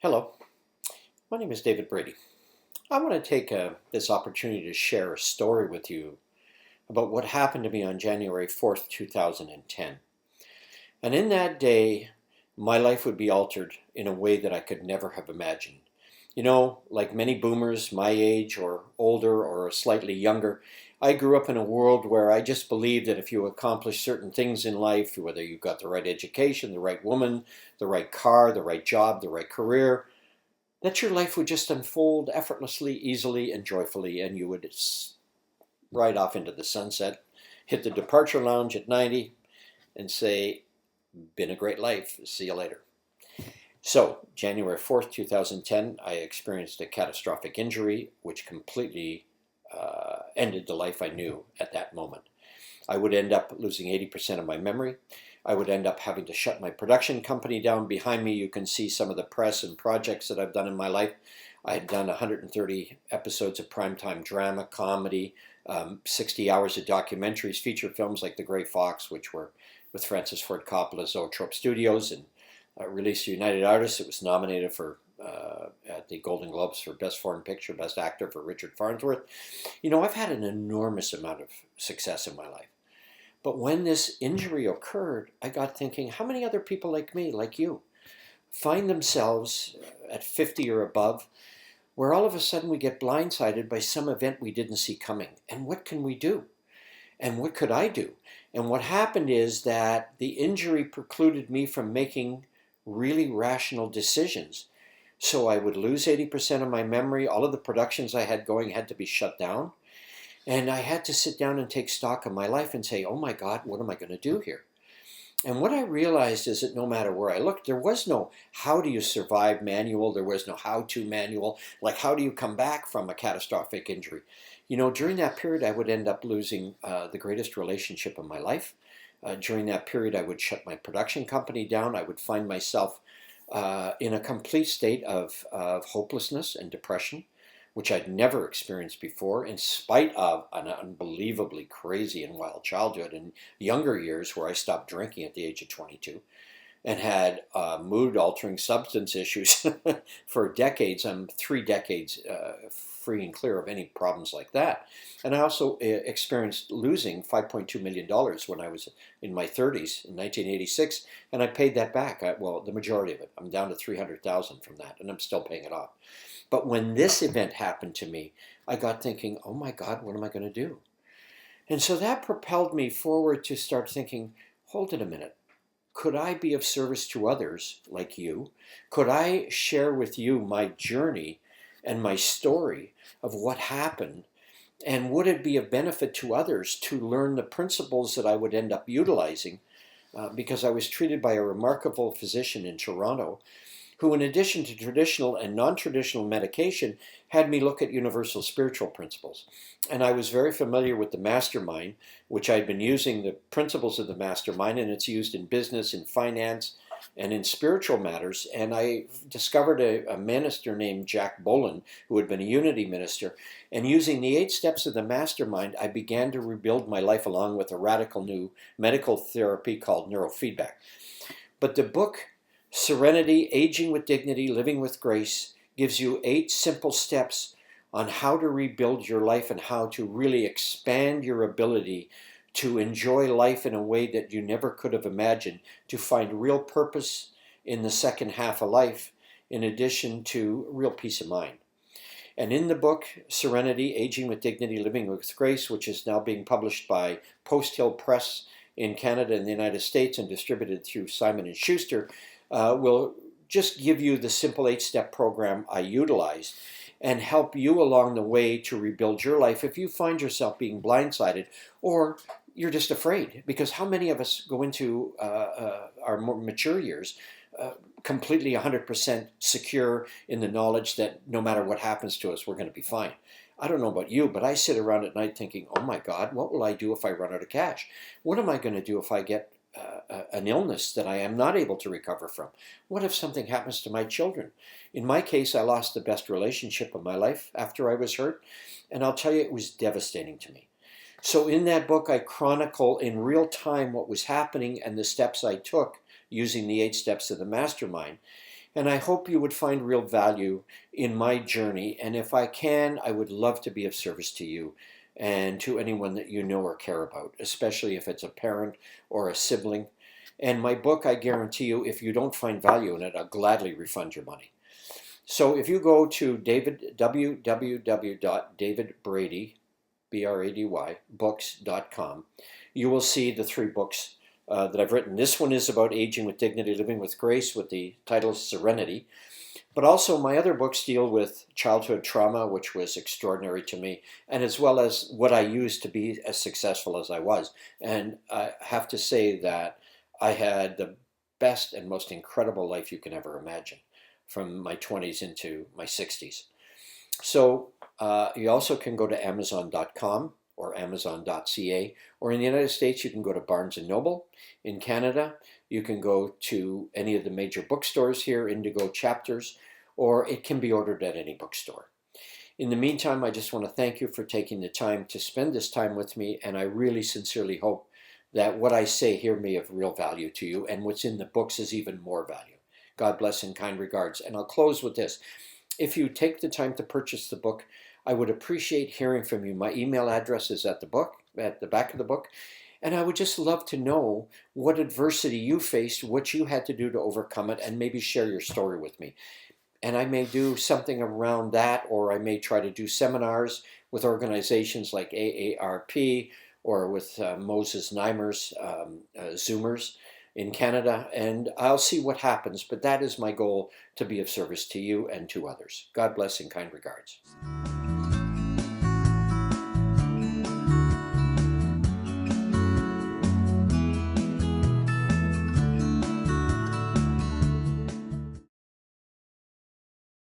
Hello, my name is David Brady. I want to take this opportunity to share a story with you about what happened to me on January 4th, 2010. And in that day, my life would be altered in a way that I could never have imagined. You know, like many boomers my age or older or slightly younger, I grew up in a world where I just believed that if you accomplish certain things in life, whether you got the right education, the right woman, the right car, the right job, the right career, that your life would just unfold effortlessly, easily, and joyfully, and you would ride off into the sunset, hit the departure lounge at 90, and say, been a great life, see you later. So, January 4th, 2010, I experienced a catastrophic injury which completely ended the life I knew at that moment. I would end up losing 80% of my memory. I would end up having to shut my production company down. Behind me, you can see some of the press and projects that I've done in my life. I had done 130 episodes of primetime drama, comedy, 60 hours of documentaries, feature films like The Grey Fox, which were with Francis Ford Coppola's Zoetrope Studios, and released to United Artists. It was nominated for at the Golden Globes for Best Foreign Picture, Best Actor for Richard Farnsworth. You know, I've had an enormous amount of success in my life. But when this injury occurred, I got thinking, how many other people like me, like you, find themselves at 50 or above, where all of a sudden we get blindsided by some event we didn't see coming? And what can we do? And what could I do? And what happened is that the injury precluded me from making really rational decisions. So I would lose 80% of my memory. All of the productions I had going had to be shut down. And I had to sit down and take stock of my life and say, oh my God, what am I going to do here? And what I realized is that no matter where I looked, there was no how do you survive manual. There was no how-to manual. Like, how do you come back from a catastrophic injury? You know, during that period, I would end up losing the greatest relationship of my life. During that period, I would shut my production company down. I would find myself in a complete state of hopelessness and depression, which I'd never experienced before, in spite of an unbelievably crazy and wild childhood and younger years where I stopped drinking at the age of 22 and had mood-altering substance issues for decades. I'm 3 decades free and clear of any problems like that. And I also experienced losing $5.2 million when I was in my 30s in 1986, and I paid that back. Well, the majority of it. I'm down to $300,000 from that, and I'm still paying it off. But when this event happened to me, I got thinking, oh my God, what am I going to do? And so that propelled me forward to start thinking, hold it a minute. Could I be of service to others like you? Could I share with you my journey and my story of what happened? And would it be of benefit to others to learn the principles that I would end up utilizing? Because I was treated by a remarkable physician in Toronto who, in addition to traditional and non-traditional medication, had me look at universal spiritual principles. And I was very familiar with the mastermind, which I'd been using the principles of the mastermind, and it's used in business, in finance, and in spiritual matters. And I discovered a minister named Jack Boland, who had been a unity minister. And using the 8 steps of the mastermind, I began to rebuild my life along with a radical new medical therapy called neurofeedback. But the book Serenity, Aging with Dignity, Living with Grace gives you 8 simple steps on how to rebuild your life and how to really expand your ability to enjoy life in a way that you never could have imagined, to find real purpose in the second half of life, in addition to real peace of mind. And in the book, Serenity, Aging with Dignity, Living with Grace, which is now being published by Post Hill Press in Canada and the United States and distributed through Simon & Schuster, will just give you the simple 8-step program I utilized and help you along the way to rebuild your life if you find yourself being blindsided or you're just afraid. Because how many of us go into our more mature years completely 100% secure in the knowledge that no matter what happens to us, we're going to be fine? I don't know about you, but I sit around at night thinking, oh my God, what will I do if I run out of cash? What am I going to do if I get an illness that I am not able to recover from? What if something happens to my children? In my case, I lost the best relationship of my life after I was hurt, and I'll tell you, it was devastating to me. So in that book, I chronicle in real time what was happening and the steps I took using the 8 steps of the mastermind. And I hope you would find real value in my journey. And if I can, I would love to be of service to you and to anyone that you know or care about, especially if it's a parent or a sibling. And my book, I guarantee you, if you don't find value in it, I'll gladly refund your money. So if you go to www.davidbrady, B-R-A-D-Y, books.com, you will see the 3 books that I've written. This one is about aging with dignity, living with grace, with the title Serenity. But also my other books deal with childhood trauma, which was extraordinary to me, and as well as what I used to be as successful as I was. And I have to say that I had the best and most incredible life you can ever imagine, from my 20s into my 60s. So you also can go to Amazon.com or Amazon.ca, or in the United States you can go to Barnes & Noble. In Canada you can go to any of the major bookstores here, Indigo Chapters, or it can be ordered at any bookstore. In the meantime, I just want to thank you for taking the time to spend this time with me, and I really sincerely hope that what I say here may have real value to you, and what's in the books is even more value. God bless and kind regards. And I'll close with this. If you take the time to purchase the book, I would appreciate hearing from you. My email address is at the back of the book. And I would just love to know what adversity you faced, what you had to do to overcome it, and maybe share your story with me. And I may do something around that, or I may try to do seminars with organizations like AARP or with Moses Neimer's Zoomers in Canada, and I'll see what happens. But that is my goal, to be of service to you and to others. God bless and kind regards.